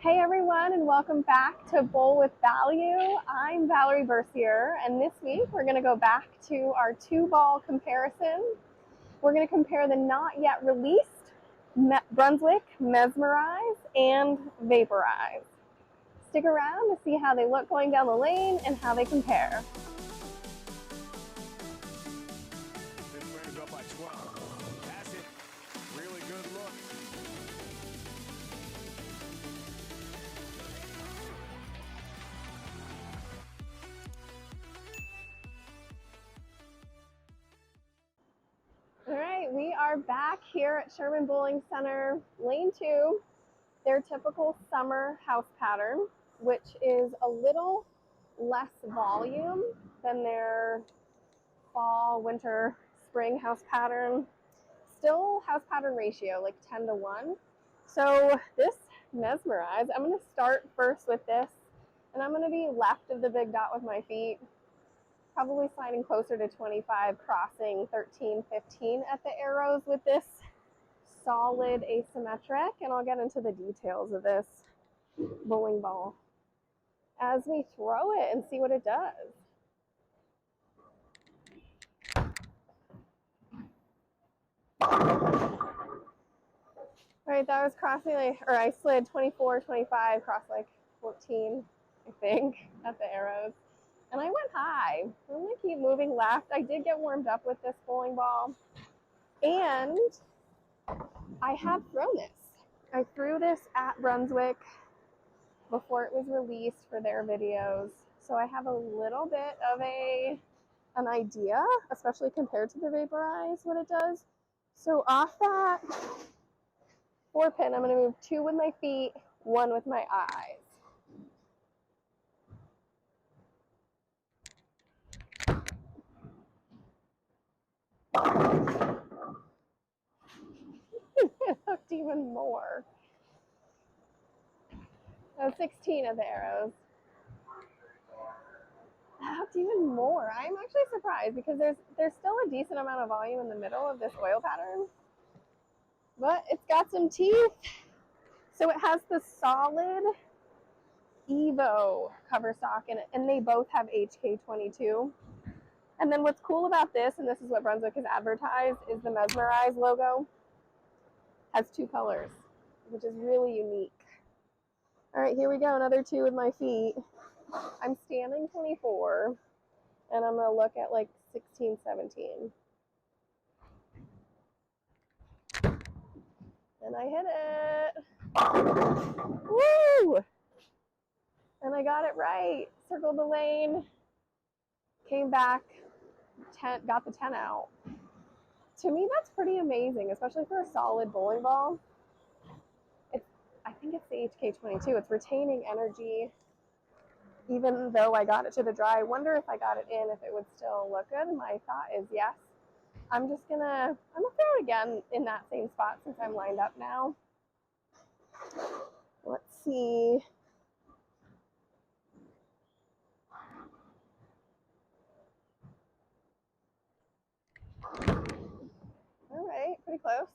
Hey everyone, and welcome back to Bowl with Value. I'm Valerie Bercier, and this week we're going to go back to our two-ball comparison. We're going to compare the not yet released Brunswick Mesmerize and Vaporize. Stick around to see how they look going down the lane and how they compare. This brings up by 12. Pass it. Really good look. All right, we are back here at Sherman Bowling Center, Lane 2, their typical summer house pattern, which is a little less volume than their fall, winter, spring house pattern. Still house pattern ratio, like 10 to 1. So this Mesmerize, I'm going to start first with this, and I'm going to be left of the big dot with my feet. Probably sliding closer to 25, crossing 13, 15 at the arrows with this solid asymmetric, and I'll get into the details of this bowling ball as we throw it and see what it does. All right, that was crossing I slid 24, 25, crossed like 14, I think, at the arrows. And I went high. I'm going to keep moving left. I did get warmed up with this bowling ball. And I have thrown this. I threw this at Brunswick before it was released for their videos. So I have a little bit of an idea, especially compared to the Vaporize, what it does. So off that 4-pin, I'm going to move 2 with my feet, 1 with my eyes. It hooked even more. That was 16 of the arrows. That hooked even more. I'm actually surprised because there's still a decent amount of volume in the middle of this oil pattern. But it's got some teeth. So it has the solid Evo cover stock in it, and they both have HK22. And then what's cool about this, and this is what Brunswick has advertised, is the Mesmerize logo has 2 colors, which is really unique. All right, here we go, another 2 with my feet. I'm standing 24, and I'm going to look at like 16, 17. And I hit it. Woo! And I got it right. Circled the lane, came back, got the 10 out. To me, that's pretty amazing, especially for a solid bowling ball. I think it's the HK22. It's retaining energy, even though I got it to the dry. I wonder if I got it in, if it would still look good. My thought is yes. I'm gonna throw it again in that same spot since I'm lined up now. Let's see. All right, pretty close.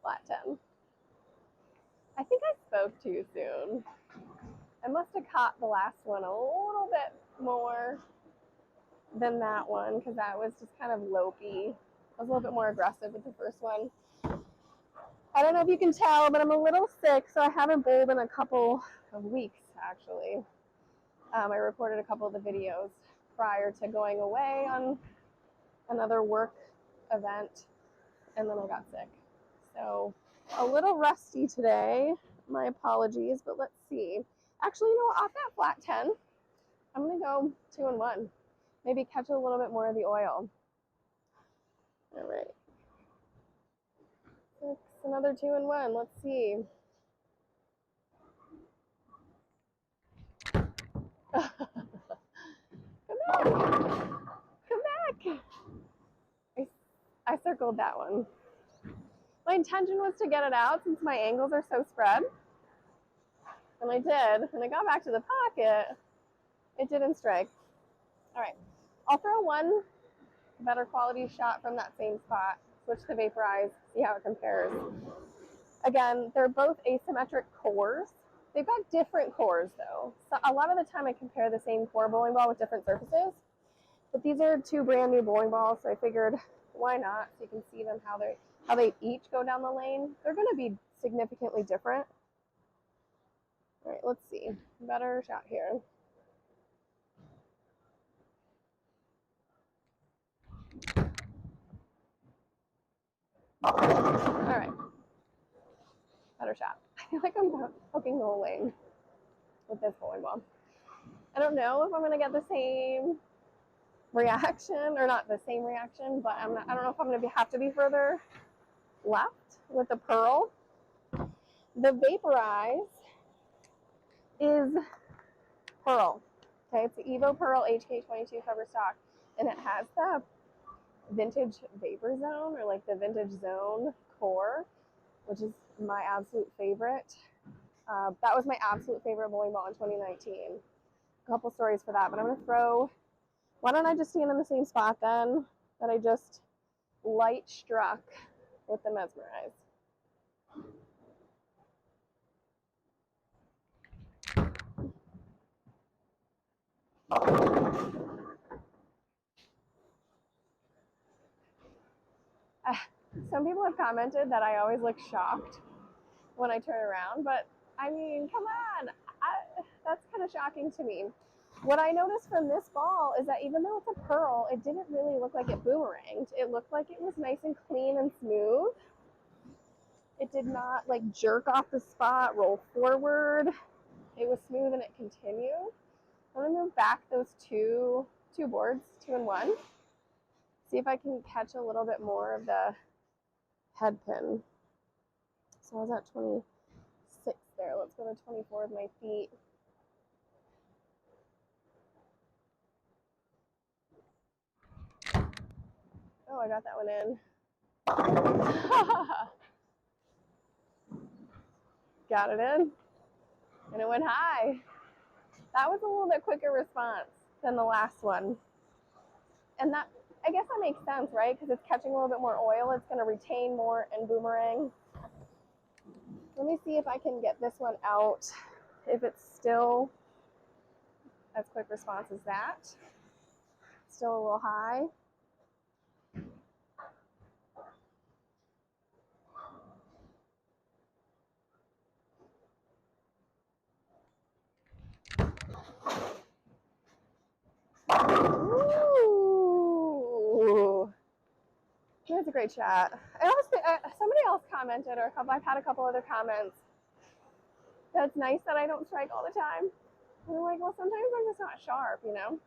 Flat 10. I think I spoke too soon. I must have caught the last one a little bit more than that one because that was just kind of lopey. I was a little bit more aggressive with the first one. I don't know if you can tell, but I'm a little sick, so I haven't bowled in a couple of weeks, actually. I recorded a couple of the videos prior to going away on another work event, and then I got sick. So a little rusty today. My apologies, but let's see. Actually, you know, off that flat 10, I'm going to go 2 and 1. Maybe catch a little bit more of the oil. All right. 6, another 2 and 1. Let's see. Come back. Come back. I circled that one. My intention was to get it out since my angles are so spread. And I did. And I got back to the pocket. It didn't strike. All right. I'll throw one better quality shot from that same spot. Switch to Vaporize. See how it compares. Again, they're both asymmetric cores. They've got different cores though. So a lot of the time I compare the same core bowling ball with different surfaces. But these are two brand new bowling balls, so I figured why not? So you can see them how they each go down the lane. They're going to be significantly different. All right, let's see. Better shot here. All right. Better shot. I feel like I'm poking the whole lane with this bowling ball. I don't know if I'm going to get the same reaction, or not the same reaction, but I don't know if I'm going to have to be further left with the Pearl. The Vaporize is Pearl. Okay, it's the Evo Pearl HK22 cover stock, and it has the vintage vapor zone, or like the vintage zone core, which is my absolute favorite. That was my absolute favorite bowling ball in 2019. A couple stories for that, but I'm going to throw, why don't I just stand in the same spot then that I just light struck with the Mesmerize. Some people have commented that I always look shocked when I turn around, but I mean, come on, that's kind of shocking to me. What I noticed from this ball is that even though it's a Pearl, it didn't really look like it boomeranged. It looked like it was nice and clean and smooth. It did not like jerk off the spot, roll forward. It was smooth and it continued. I'm gonna move back those two boards, 2 and 1. See if I can catch a little bit more of the head pin. So I was at 26 there. Let's go to 24 with my feet. Oh, I got that one in. Got it in. And it went high. That was a little bit quicker response than the last one. And that, I guess that makes sense, right? Because it's catching a little bit more oil. It's going to retain more and boomerang. Let me see if I can get this one out. If it's still as quick response as that. Still a little high. Ooh. That's a great shot. I also somebody else commented, or I've had a couple other comments. That's nice that I don't strike all the time. And I'm like, well, sometimes I'm just not sharp, you know?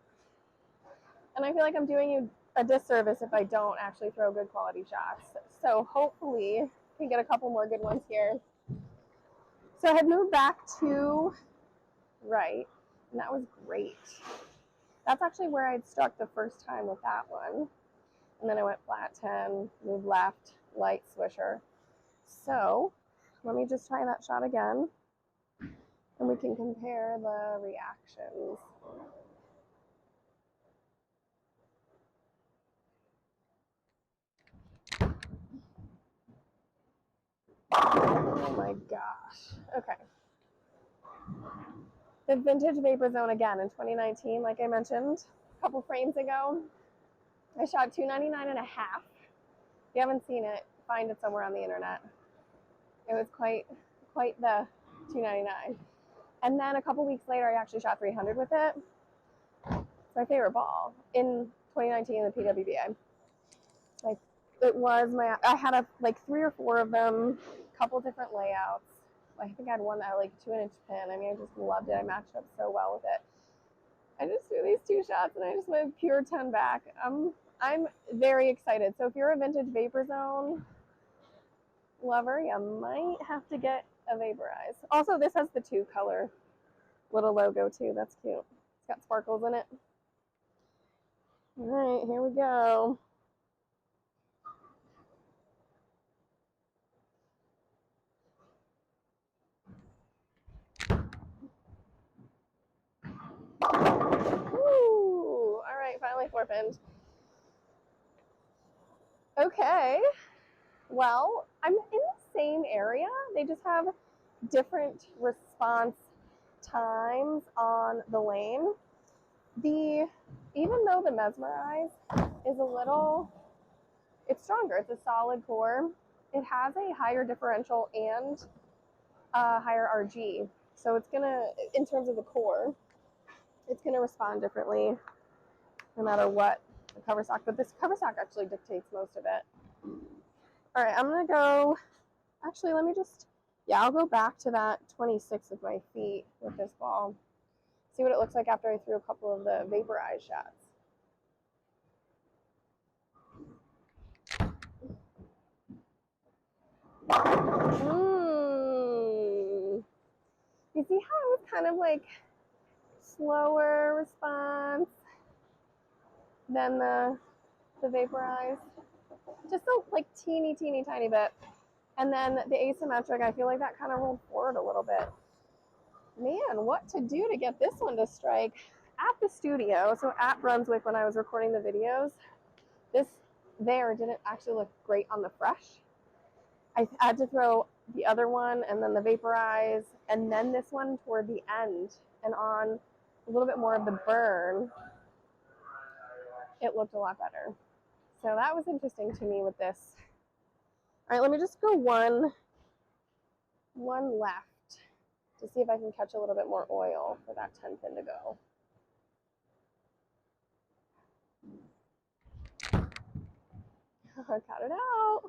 And I feel like I'm doing you a disservice if I don't actually throw good quality shots. So hopefully I can get a couple more good ones here. So I had moved back to right, and that was great. That's actually where I'd struck the first time with that one. And then I went flat 10, moved left, light swisher. So let me just try that shot again, and we can compare the reactions. Oh my gosh. Okay. The vintage vapor zone again in 2019, like I mentioned a couple frames ago. I shot 299 and a half. If you haven't seen it, find it somewhere on the internet. It was quite the 299. And then a couple weeks later, I actually shot 300 with it. It's my favorite ball in 2019 in the PWBA. Like, it was my, I had like 3 or 4 of them, a couple different layouts. I think I had one that like 2-inch pin. I mean, I just loved it. I matched up so well with it. I just threw these 2 shots and I just went pure 10 back. I'm very excited. So if you're a vintage vapor zone lover, you might have to get a Vaporize. Also, this has the 2 color little logo too. That's cute. It's got sparkles in it. All right, here we go. Ooh, all right, finally 4-pinned. Okay, well, I'm in the same area. They just have different response times on the lane. Even though the Mesmerize is it's stronger. It's a solid core. It has a higher differential and a higher RG. So it's gonna, in terms of the core, it's gonna respond differently no matter what the cover stock. But this cover stock actually dictates most of it. All right, I'm gonna go, actually let me just, I'll go back to that 26 with my feet with this ball. See what it looks like after I threw a couple of the Vaporize shots. You see how it was kind of like slower response than the Vaporize? Just a like teeny tiny bit. And then the asymmetric, I feel like that kind of rolled forward a little bit. Man, what to do to get this one to strike? At the studio, so at Brunswick when I was recording the videos, this there didn't actually look great on the fresh. I had to throw the other one and then the Vaporize and then this one toward the end, and on a little bit more of the burn, it looked a lot better. So that was interesting to me with this. All right, let me just go one left to see if I can catch a little bit more oil for that 10 pin to go. Cut it out.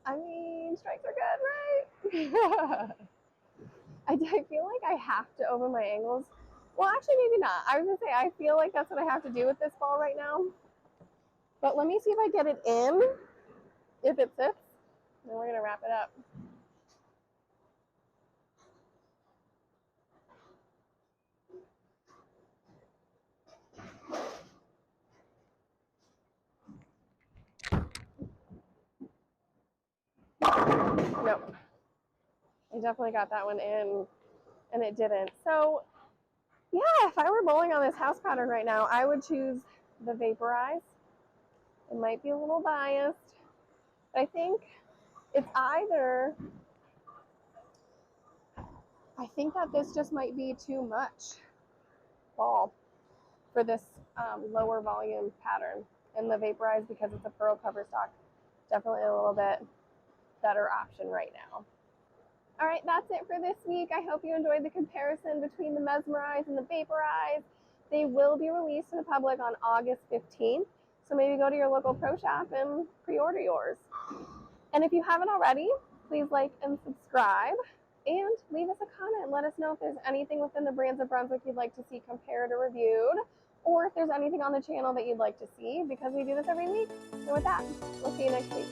I mean, strikes are good, right? I feel like I have to open my angles. Well, actually, maybe not. I was going to say, I feel like that's what I have to do with this ball right now. But let me see if I get it in. If it sits, then we're going to wrap it up. Nope. I definitely got that one in, and it didn't. So, yeah, if I were bowling on this house pattern right now, I would choose the Vaporize. It might be a little biased, but I think it's either, I think that this just might be too much ball for this lower volume pattern. And the Vaporize, because it's a pearl cover stock, definitely a little bit better option right now. All right, that's it for this week. I hope you enjoyed the comparison between the Mesmerize and the Vaporize. They will be released to the public on August 15th. So maybe go to your local pro shop and pre-order yours. And if you haven't already, please like and subscribe and leave us a comment. Let us know if there's anything within the brands of Brunswick you'd like to see compared or reviewed, or if there's anything on the channel that you'd like to see, because we do this every week. And with that, we'll see you next week.